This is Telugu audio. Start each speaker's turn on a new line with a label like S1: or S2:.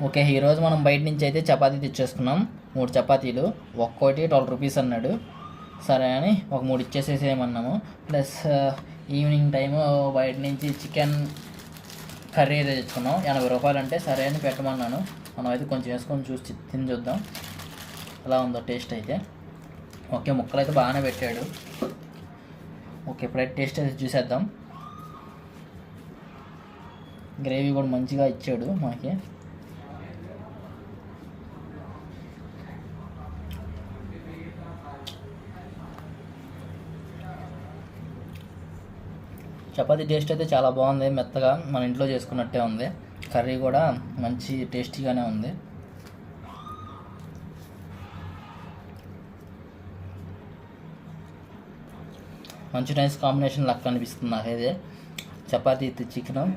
S1: ఓకే, ఈరోజు మనం బయట నుంచి అయితే చపాతీ తెచ్చేసుకున్నాం. 3 చపాతీలు, ఒక్కోటి 12 రూపీస్ అన్నాడు. సరే అని ఒక 3 ఇచ్చేసేసేయమన్నాము. ప్లస్ ఈవినింగ్ టైము బయట నుంచి చికెన్ కర్రీ అయితే తెచ్చుకున్నాం. 80 రూపాయలు అంటే సరే అని పెట్టమన్నాను. మనం అయితే కొంచెం వేసుకొని చూసి తిని చూద్దాం ఎలా ఉందో టేస్ట్ అయితే. ఓకే, ముక్కలు అయితే బాగానే పెట్టాడు. ఓకే, ఇప్పుడైతే టేస్ట్ అయితే చూసేద్దాం. గ్రేవీ కూడా మంచిగా ఇచ్చాడు మనకి. చపాతీ టేస్ట్ అయితే చాలా బాగుంది, మెత్తగా మన ఇంట్లో చేసుకున్నట్టే ఉంది. కర్రీ కూడా మంచి టేస్టీగానే ఉంది. మంచి నైస్ కాంబినేషన్ లెక్క అనిపిస్తుంది నాకైతే. చపాతీ చికెన్